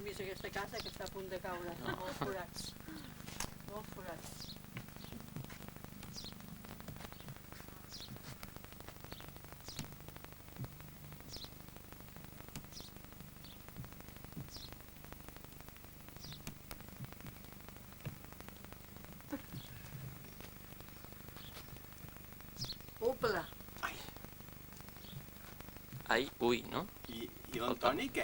vist aquesta casa que està a punt de caure, molts forats. Molts forats. Upla! Ai, ui, no? I l'Antoni què?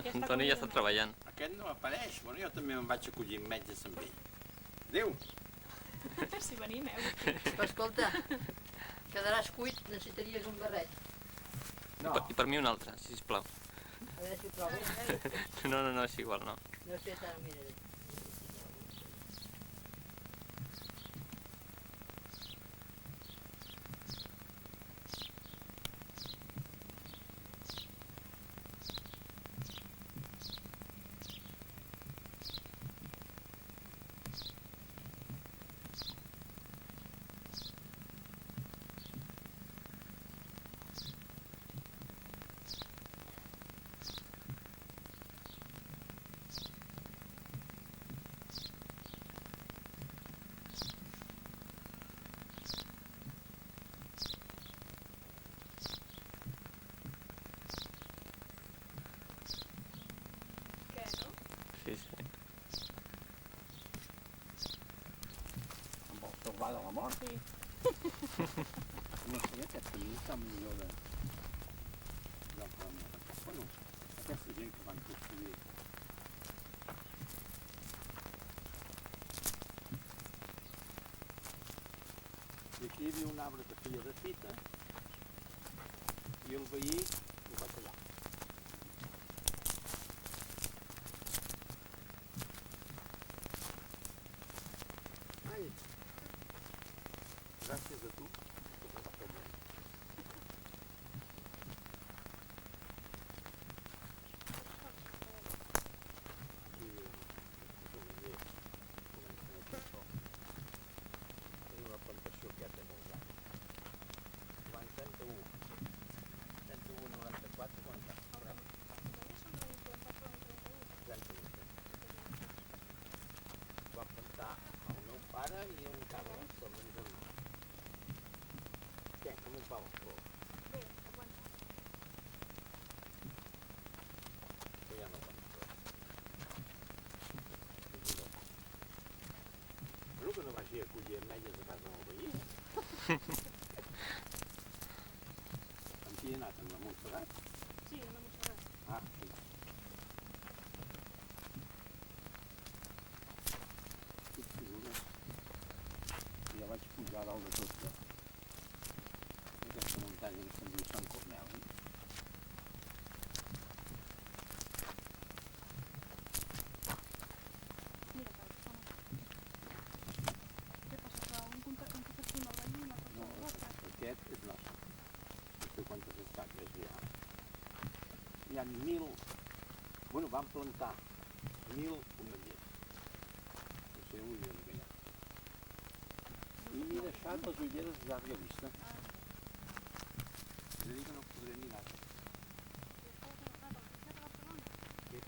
L'Antoni ja està treballant. Aquest no apareix. Bueno, jo també me'n vaig acollir amb metges amb ell. Adéu! Si venim, Però escolta, quedaràs cuit, necessitaries un barret. No. I per mi un altre, sisplau. A veure si ho trobo. No, és igual, no. No sé, ara ho miraré. Sí, sí. Em vols salvar de la mort? Sí. No sé, aquest camí està millor de... Bueno, aquesta gent que van construir. I aquí hi havia un arbre que feia de fita i el veí ho va tallar. Ai! Gràcies a tu, que me va fer bé. Aquí, tenim una plantació que ja té molts anys. L'any 31. 31, 94, quan va? 31. Va plantar el meu pare i un Carles, el meu germà. Què, com es va el flor? Bé, aguanta. Que ja no aguanta res. Però que no vagi a collir ametlles a casa del veí. Amb qui he anat? Amb la Montserrat? Sí, una Montserrat. Ah, sí. Que figures. Ja vaig pujar a dalt de tot aquesta muntanya que se'n diu Sant Corneli. Mira, home. Què passa? Que un contacte amb la lluna, No, aquest és nostre. No sé quantes estaques hi ha. Hi ha 1.000... Bueno, van plantar 1.000 omellers. No sé, ho diuen aquella. I m'he deixat les ulleres de llarga vista. És a dir, que no podré mirar-ho. Sí.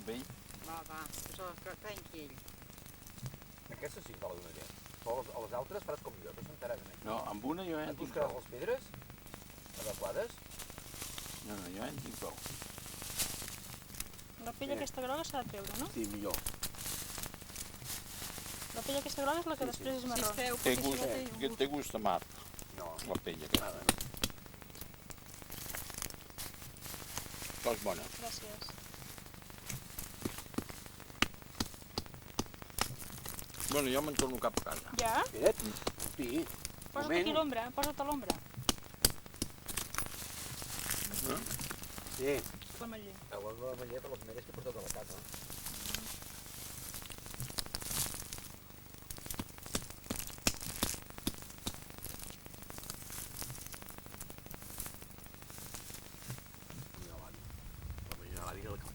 Vell. Va, que tanqui ell. Aquesta sí que la donaré. Però a les altres faràs com jo, que s'enteraven aquí. No, amb una jo ja en Et tinc buscaràs prou. les pedres adequades. No, jo ja en tinc prou. La pell aquesta groga s'ha de treure, no? Sí, millor. La pell aquesta groga és la que després és Si marró. es creu, Té perquè si no té gust, té gust amarg, No. la pell aquesta. Però és bona. Gràcies. Bueno, jo me'n torno cap a casa. Ja? Quiet? Sí. Posa't aquí a l'ombra, posa't a l'ombra. Sí. L'ametller. Heu de l'ametller per les meres que he portat a la casa.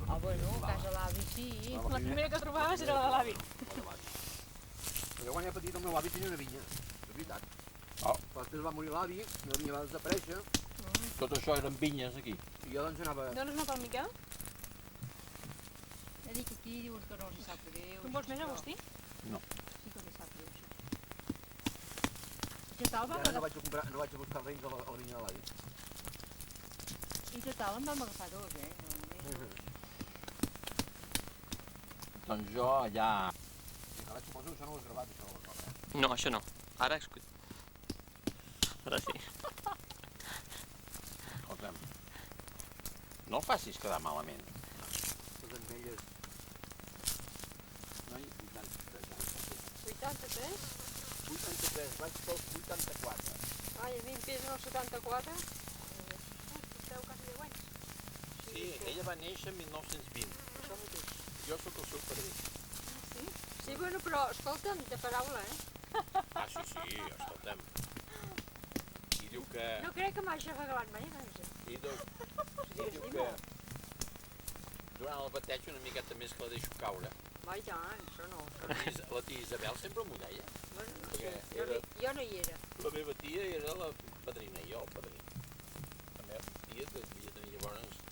Ah, bueno, casa l'avi sí. La primera que trobaves era la de l'avi. Jo quan era petit el meu avi tenia una vinya, de veritat. Oh. Però després va morir l'avi, la vinya va desaparèixer, Tot això eren vinyes aquí. i jo doncs anava... Dones una pel Miquel? Ja dic aquí, dius que no els sap greu. Tu en vols més, Agustí? Sí que li sap greu, sí. I total, I ara no vaig a buscar raïms a la vinya de l'avi. en vam agafar dos, No, només. Doncs jo allà... Ara suposo que això no ho has gravat, això de la cosa, No, això no. Ara escucha. Ara sí. Escolta'm, no el facis quedar malament. Les ametlles... Noi, 83 anys. 83? 83, vaig pels 84. Ai, a mi em pesen els 74. Porteu quasi 10 anys. Sí, ella va néixer en 1920. Això mateix. Jo sóc el seu padrí. Sí, bueno, però, escolta'm, de paraula, Ah, sí, escolta'm. I diu que... No crec que m'hagi regalat mai res. I diu que... Durant el bateig una miqueta més que la deixo caure. Mai tant, això no. La tia Isabel sempre m'ho deia. Bueno, no sé. Perquè Jo no hi era. La meva tia era la padrina i jo el padrí. La meva tia devia tenir llavors...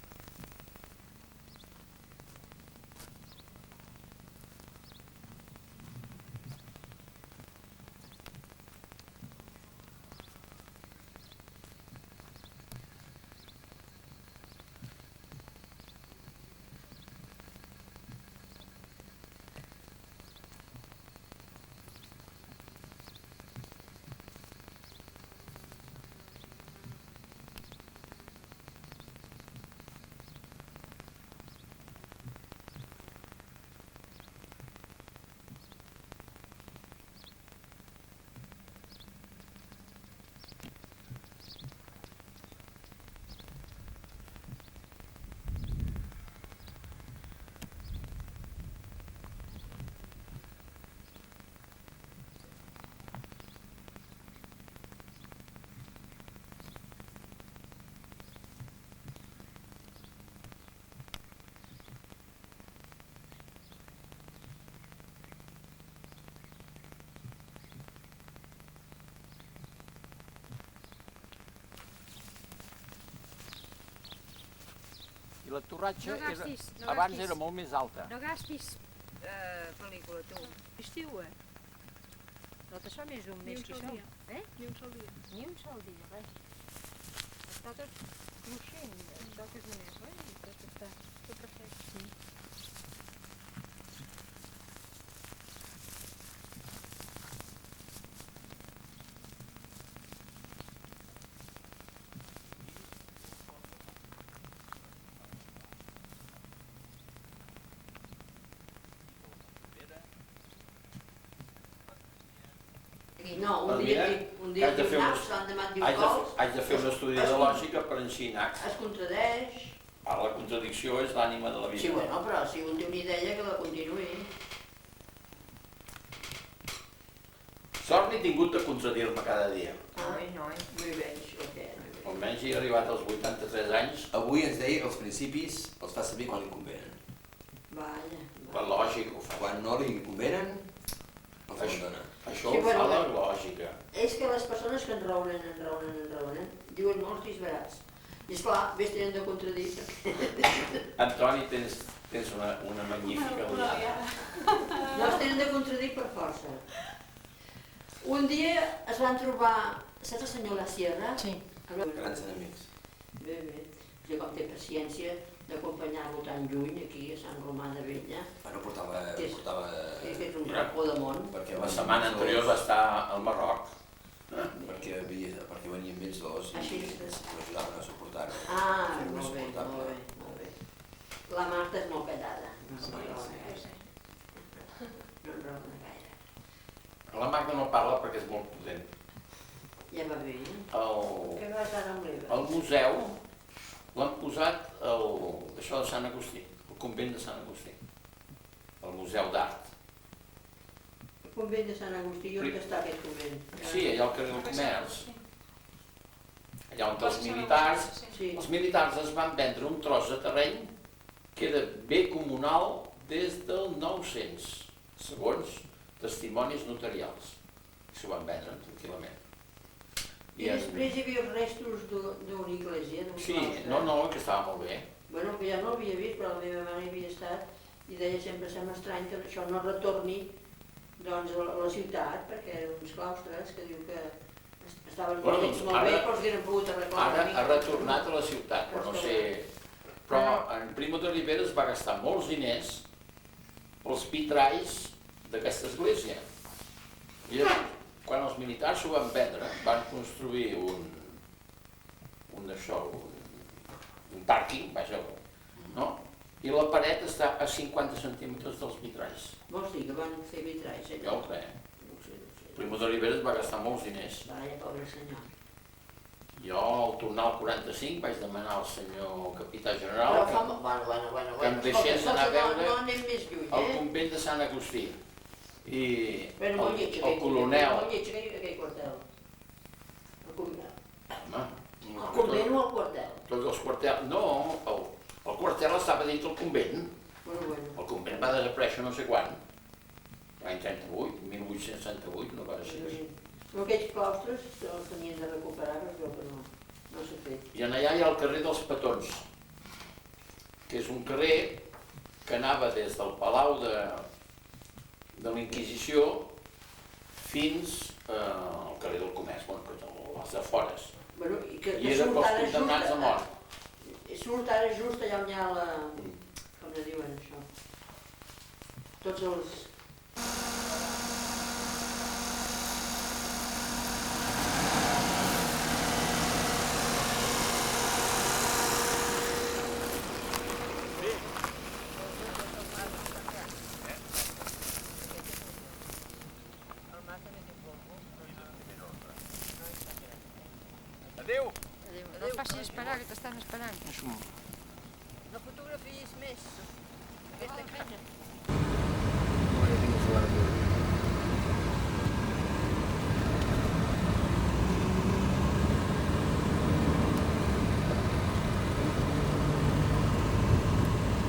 I la torratxa abans era molt més alta. No gastis pel·lícula, tu. Estiu, Tot això més un Ni mes un que sol això. dia. Ni un sol dia. Ni un sol dia, res. Està tot cruixent, de totes maneres, I tot està... Tot refresc. Sí. No, un Per dia dia un dia haig de diu fer naps, l'endemà diu Haig cols, de fer un estudi de lògica per ensinar. es contradeix. Ara la contradicció és l'ànima de la vida. Sí, bueno, però si un té una idea que la continuï. Sort n'he tingut de contradir-me cada dia. Ai, no, no hi veig el què. Almenys he arribat als 83 anys. Avui ens deia que els principis els fa servir quan li convenen. Vaya, La lògica ho fa. Quan no li convenen, els abandona. Això Sí, ho fa bueno, la lògica. És que les persones que enraonen, diuen molts disbarats. I esclar, vés tenint de contradir. Antoni, tens una magnífica donada. No es tenen de contradir per força. Un dia es van trobar, saps el senyor La Sierra? Sí. Grans enemics. Bé, bé. Jo com té paciència d'acompanyar-lo tan lluny, aquí a Sant Romà de Vella. Bueno, portava És un racó de món. Perquè La setmana anterior va estar al Marroc. Perquè venien ells dos i Així l'ajudaven a suportar-ho. Ah, Fer-ho més molt bé, suportable. molt bé, molt bé. La Marta és molt callada. No Sí, enraona sí, gaire. No enraona gaire. La Magda no parla perquè és molt potent. Ja va bé, eh? El, Què vas ara amb l'Eva? al museu l'han posat això de Sant Agustí, el convent de Sant Agustí, el Museu d'Art. El convent de Sant Agustí, i on està aquest convent? Sí, allà al carrer del Comerç, allà on els militars, Sí. els militars es van vendre un tros de terreny que era bé comunal des del 900, segons testimonis notarials. I s'ho van vendre tranquil·lament. I després hi havia els restos d'una iglesia, d'un Sí, claustre. no, que estava molt bé. Bueno, que ja no l'havia vist, però la meva mare hi havia estat i deia sempre sembla estrany que això no retorni doncs, a la ciutat, perquè eren uns claustres que diu que estaven Bueno, fets molt ara- bé, però els hagueren pogut arreglar una Ara mica. ha retornat a la ciutat, però no sé... Però en Primo de Rivera es va gastar molts diners pels vitralls d'aquesta església. I llavors, quan els militars s'ho van vendre, van construir un pàrquing, vaja, no? I la paret està a 50 centímetres dels vitralls. Vols dir que van fer vitralls, Jo allò? ho crec. No ho sé, no ho sé. Primo de Rivera es va gastar molts diners. Vaja, pobre senyor. Jo, al tornar al 45, vaig demanar al senyor capità Però general fa... Bueno, que em deixés anar a veure no anem més lluny, el eh? convent de Sant Agustí. I Però molt lleig, el coronel... molt lleig aquell quartel. El convent Home, o el quartel? tots els quartels... No, el quartel estava dins del convent. Bueno. El convent va desaparèixer no sé quan. L'any 38, 1868, no va ser així. Però aquells claustres els tenien de recuperar, però es veu que no s'ha fet. I allà hi ha el carrer dels Petons, que és un carrer que anava des del Palau de la Inquisició fins al carrer del Comerç, bueno, que les afores. Bueno, i que I era pels condemnats a mort. Surt ara just allà on hi ha la... com ne diuen això? Tots els... Adéu! No et facis esperar, que t'estan esperant. No fotografiïs més. Aquesta canya.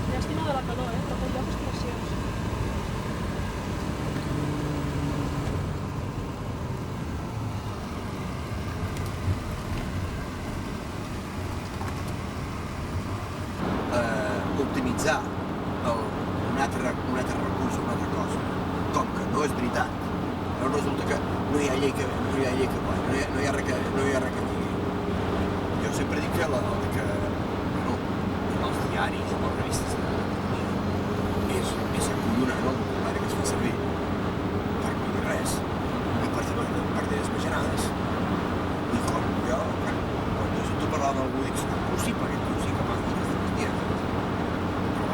Llàstima de la calor, però per llocs preciós. Optimitzar un altre recurs, una altra cosa. Com que no és veritat, però resulta que no hi ha llei que no hi ha res que digui. Jo sempre dic que els diaris o les revistes d'economia és acollonant el vocabulari que es fa servir per no dir res i per dir desmaginades. I jo, quan jo sento parlar d'algú dic,